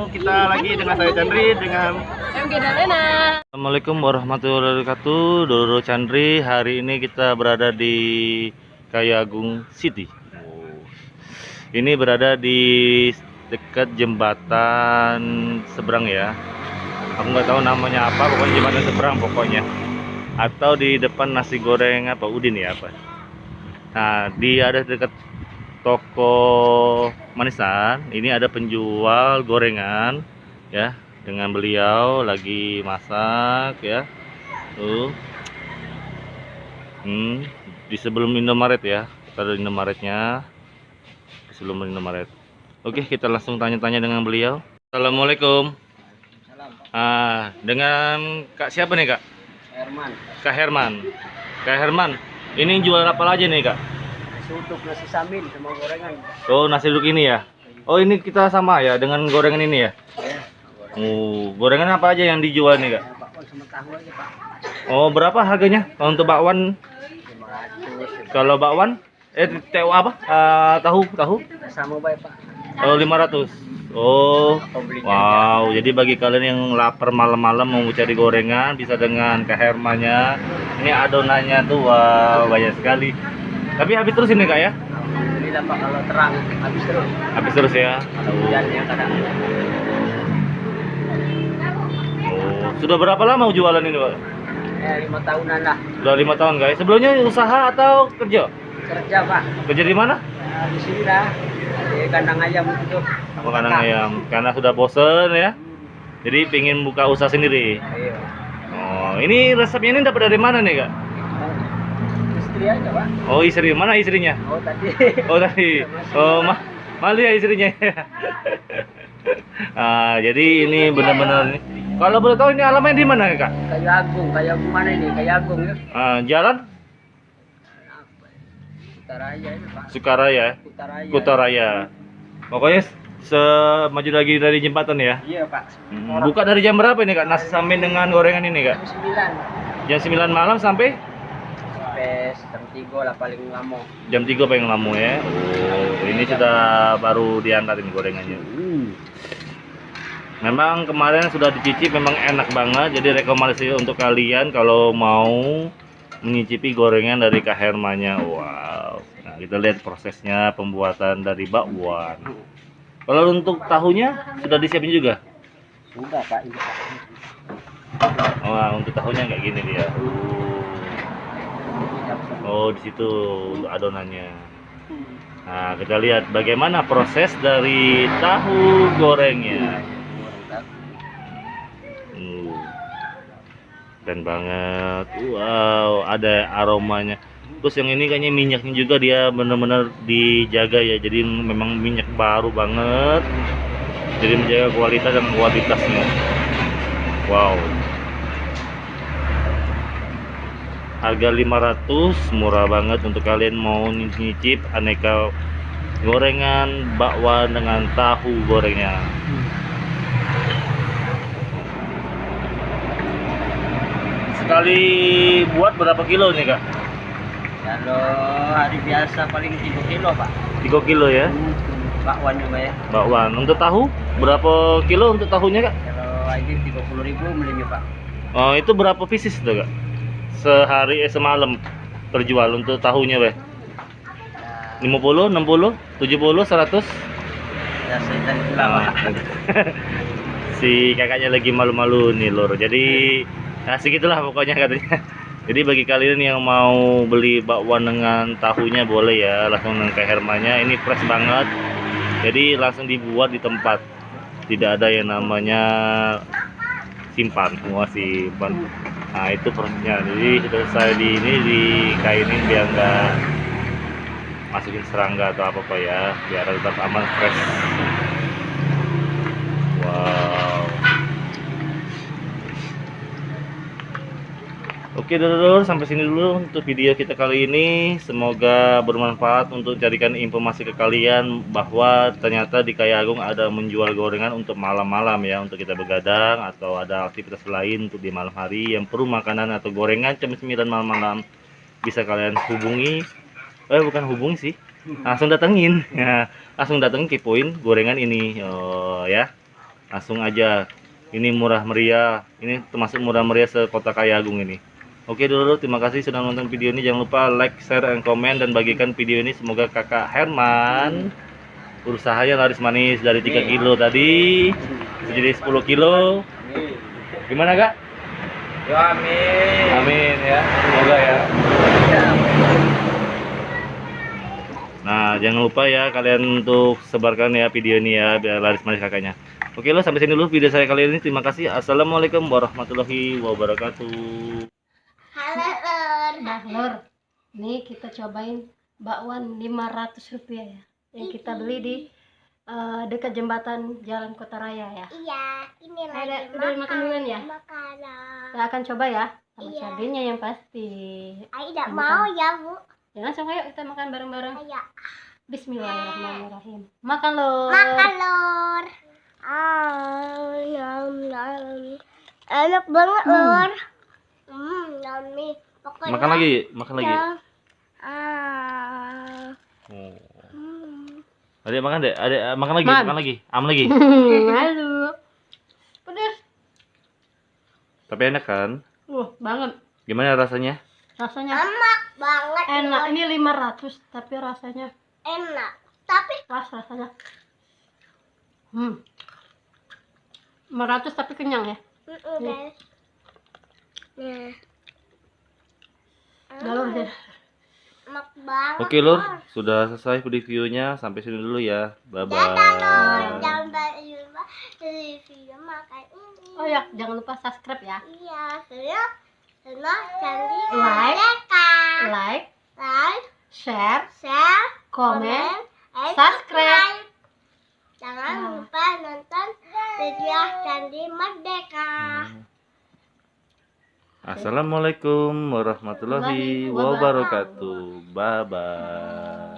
kita lagi dengan saya Chandri dengan MG Dalena. Assalamualaikum warahmatullahi wabarakatuh. Doro Chandri. Hari ini kita berada di Kayagung City. Ini berada di dekat jembatan seberang ya. Aku nggak tahu namanya apa, pokoknya jembatan seberang pokoknya. Atau di depan nasi goreng apa Udin ya apa. Nah, di ada dekat toko manisan. Ini ada penjual gorengan ya, dengan beliau lagi masak ya. Tuh. Di sebelum Indomaret ya. Kita ada Indomaretnya. Di sebelum Indomaret. Oke, kita langsung tanya-tanya dengan beliau. Assalamualaikum. Dengan Kak siapa nih, Kak? Herman. Kak Herman. Kak Herman, ini jual apa aja nih, Kak? Nasi uduk, nasi samin sama gorengan. Oh, nasi uduk ini ya. Oh, ini kita sama ya dengan gorengan ini ya. Ya, Gorengan apa aja yang dijual nih, Kak? bakwan sama tahu aja, Pak. Oh, berapa harganya? Kalau untuk bakwan, 500. kalau bakwan TO apa? Tahu? Sama baik, Pak. Oh, 500. Oh, Apa belinya wow. Jadi bagi kalian yang lapar malam-malam mau cari gorengan bisa dengan Kak Hermannya. Ini adonannya tuh wow, banyak sekali. Tapi habis terus ini, Kak ya? Alhamdulillah, Pak, kalau terang habis terus. Habis terus ya. Kalau hujannya kadang. Oh, sudah berapa lama jualan ini, Pak? 5 tahunan lah. Sudah 5 tahun, guys. Sebelumnya usaha atau kerja? Kerja, Pak. Kerja di mana? Di sini lah. Di kandang ayam itu. Oh, kandang ayam. Karena sudah bosen ya. Jadi pengen buka usaha sendiri. Ayo. Oh, ini resepnya ini dapat dari mana nih, Kak? Istri aja, Pak. Oh, istri. Mana istrinya? Oh, tadi. Oh, tadi. Oh, malu ya istrinya. Jadi ini benar-benar nih. Kalau boleh tahu ini alamatnya di mana, Kak? Kayu Agung mana ini? Kayu Agung ya. Jalan Kutaraya ini, Pak. Sukaraya, Kutaraya. Kutaraya. Pokoknya maju lagi dari jembatan ya. Iya, Pak. Buka dari jam berapa ini, Kak? Nasi samin dengan gorengan ini, Kak? Jam 9. Jam 9 malam sampai Sampai jam 3 lah paling lama. jam 3 paling lama ya. Oh, ini sudah baru diangkat ini gorengannya. Memang kemarin sudah dicicip, memang enak banget. Jadi rekomendasi untuk kalian kalau mau menyicipi gorengan dari Kak Hermannya. Wow. Nah, kita lihat prosesnya pembuatan dari bakwan. Kalau untuk tahunya sudah disiapin juga? Sudah, Pak. Ini, Pak. Wah, untuk tahunya kayak gini dia. Oh, di situ untuk adonannya. Nah, kita lihat bagaimana proses dari tahu gorengnya. Keren banget. Wow, ada aromanya. Terus yang ini kayaknya minyaknya juga dia benar-benar dijaga ya. Jadi memang minyak baru banget. Jadi menjaga kualitas dan kualitasnya. Wow. Harga 500, murah banget untuk kalian mau nyicip aneka gorengan bakwan dengan tahu gorengnya. Sekali buat berapa kilo nih, Kak? Kalau hari biasa paling 3 kilo, Pak. 3 kilo ya. Bakwan juga ya. Bakwan. Untuk tahu berapa kilo untuk tahunya, Kak? Kalau ini 30.000 belinya, Pak. Oh, itu berapa pieces tuh, Kak? Sehari semalam terjual untuk tahunya, Beh. 50, 60, 70, 100. Ya, saya tadi bilang, Pak. Si kakaknya lagi malu-malu nih, Lur. Jadi segitulah pokoknya katanya. Jadi bagi kalian yang mau beli bakwan dengan tahunya boleh ya, langsung ke Hermannya. Ini fresh banget. Jadi langsung dibuat di tempat. Tidak ada yang namanya simpan, semua simpan. Nah, itu prosesnya. Jadi selesai di ini dikainin biar nggak masukin serangga atau apa ya, biar tetap aman fresh. Wow. Oke dulur, sampai sini dulu untuk video kita kali ini. Semoga bermanfaat untuk jadikan informasi ke kalian bahwa ternyata di Kayagung ada menjual gorengan untuk malam-malam ya, untuk kita begadang atau ada aktivitas lain untuk di malam hari yang perlu makanan atau gorengan cemilan malam-malam. Bisa kalian hubungi, bukan hubungi sih, langsung datengin ya, langsung datengin kepoin gorengan ini ya. langsung aja. Ini murah meriah, ini termasuk murah meriah sekota Kayagung ini. Oke dulu, terima kasih sudah nonton video ini. Jangan lupa like, share, and komen, dan bagikan video ini. Semoga kakak Herman usahanya laris manis dari 3 kilo tadi jadi 10 kilo. Gimana kak? Ya, amin. Amin ya, semoga ya. Nah, jangan lupa ya kalian untuk sebarkan ya video ini ya biar laris manis kakaknya. Oke lo, sampai sini dulu video saya kali ini. Terima kasih. Assalamualaikum warahmatullahi wabarakatuh. Halo Lur. Nah Lur, ini kita cobain bakwan 500 rupiah ya, yang kita beli di dekat jembatan Jalan Kota Raya ya. Iya, ini Ada lagi udah makan duluan ya. makanan. Kita akan coba ya, sama Iya. cabenya yang pasti. Ayo tidak mau ya Bu. Ya langsung ayo kita makan bareng-bareng. Ayo. Bismillahirrahmanirrahim. Makan Lur. Makan Lur. Yum, yum. Enak banget Lur. Yummy. Pokoknya Makan lagi, makan lagi. ya. Oh. Hmm. Adek makan deh, adek makan lagi, Man. makan lagi, am lagi. Halo. Pedas. Tapi enak kan? Banget. Gimana rasanya? Rasanya Enak banget. enak. Lur. Ini 500 tapi rasanya Enak. Tapi pas rasanya. 500 tapi kenyang ya. guys. Nah. Galur deh. Enak banget. Oke lur, sudah selesai reviewnya. Sampai sini dulu ya. Bye Dadah Lur. bye. Jangan lupa review makan ini. Oh ya, jangan lupa subscribe ya. Iya, senang candi Like. mereka. Like, Like, share, share, komen, and subscribe. Jangan lupa nonton video Candi Merdeka. Assalamualaikum warahmatullahi wabarakatuh. Bye bye.